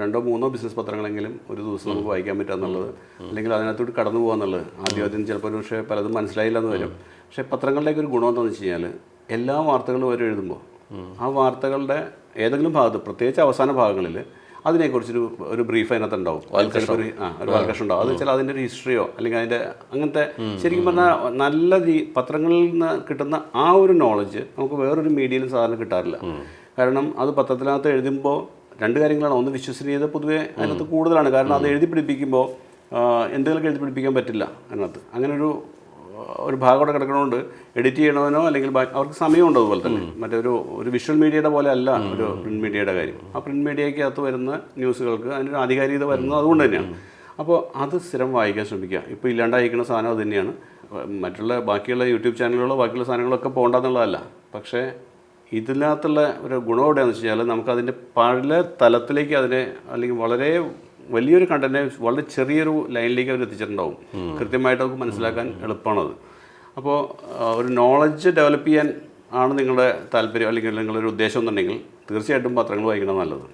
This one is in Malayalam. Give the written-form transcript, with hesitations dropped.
2 3 ബിസിനസ് പത്രങ്ങളെങ്കിലും ഒരു ദിവസം നമുക്ക് വായിക്കാൻ പറ്റുക എന്നുള്ളത്, അല്ലെങ്കിൽ അതിനകത്തോട്ട് കടന്നു പോകുക എന്നുള്ളത് ആദ്യം ചിലപ്പോൾ പക്ഷേ പലതും മനസ്സിലായില്ലെന്ന് വരും. പക്ഷേ പത്രങ്ങളുടെയൊക്കെ ഒരു ഗുണം എന്താണെന്ന് വെച്ച് കഴിഞ്ഞാൽ എല്ലാ വാർത്തകളും അവർ എഴുതുമ്പോൾ ആ വാർത്തകളുടെ ഏതെങ്കിലും ഭാഗത്ത്, പ്രത്യേകിച്ച് അവസാന ഭാഗങ്ങളിൽ അതിനെക്കുറിച്ചൊരു ഒരു ബ്രീഫ് അതിനകത്ത് ഉണ്ടാവും, ഒരു വാൽക്കഷം ഉണ്ടാവും. അത് വെച്ചാൽ അതിൻ്റെ ഒരു ഹിസ്റ്ററിയോ അല്ലെങ്കിൽ അതിൻ്റെ അങ്ങനത്തെ ശരിക്കും പറഞ്ഞാൽ നല്ല പത്രങ്ങളിൽ നിന്ന് കിട്ടുന്ന ആ ഒരു നോളജ് നമുക്ക് വേറൊരു മീഡിയയിലും സാധാരണ കിട്ടാറില്ല. കാരണം അത് പത്രത്തിനകത്ത് എഴുതുമ്പോൾ 2 കാര്യങ്ങളാണ്. ഒന്ന്, വിശ്വസനീയത പൊതുവെ അതിനകത്ത് കൂടുതലാണ്. കാരണം അത് എഴുതി പിടിപ്പിക്കുമ്പോൾ എന്തെങ്കിലുമൊക്കെ എഴുതി പിടിപ്പിക്കാൻ പറ്റില്ല അതിനകത്ത്. അങ്ങനെ ഒരു ഭാഗം അവിടെ കിടക്കണോണ്ട് എഡിറ്റ് ചെയ്യണവനോ അല്ലെങ്കിൽ അവർക്ക് സമയമുണ്ട്. അതുപോലെ തന്നെ ഒരു വിഷ്വൽ മീഡിയയുടെ പോലെ അല്ല ഒരു പ്രിൻറ്റ് മീഡിയയുടെ കാര്യം. ആ പ്രിൻറ്റ് മീഡിയയ്ക്കകത്ത് വരുന്ന ന്യൂസുകൾക്ക് അതിനൊരു ആധികാരികത വരുന്നത് അതുകൊണ്ട് തന്നെയാണ്. അപ്പോൾ അത് സ്ഥിരം വായിക്കാൻ ശ്രമിക്കുക. ഇപ്പോൾ ഇല്ലാണ്ടായിരിക്കുന്ന സാധനം അത് തന്നെയാണ്. ബാക്കിയുള്ള യൂട്യൂബ് ചാനലുകളോ ബാക്കിയുള്ള സാധനങ്ങളൊക്കെ പോകണ്ടെന്നുള്ളതല്ല. പക്ഷേ ഇതിനകത്തുള്ള ഒരു ഗുണം എവിടെയാണെന്ന് വെച്ച് കഴിഞ്ഞാൽ നമുക്കതിൻ്റെ പല തലത്തിലേക്ക് അതിനെ, അല്ലെങ്കിൽ വളരെ വലിയൊരു കണ്ടൻറ്റിനെ വളരെ ചെറിയൊരു ലൈനിലേക്ക് അവർ എത്തിച്ചിട്ടുണ്ടാവും. കൃത്യമായിട്ട് നമുക്ക് മനസ്സിലാക്കാൻ എളുപ്പമാണത്. അപ്പോൾ ഒരു നോളജ് ഡെവലപ്പ് ചെയ്യാൻ ആണ് നിങ്ങളുടെ താല്പര്യം അല്ലെങ്കിൽ നിങ്ങളൊരു ഉദ്ദേശം എന്നുണ്ടെങ്കിൽ തീർച്ചയായിട്ടും പത്രങ്ങൾ വായിക്കണം നല്ലത്.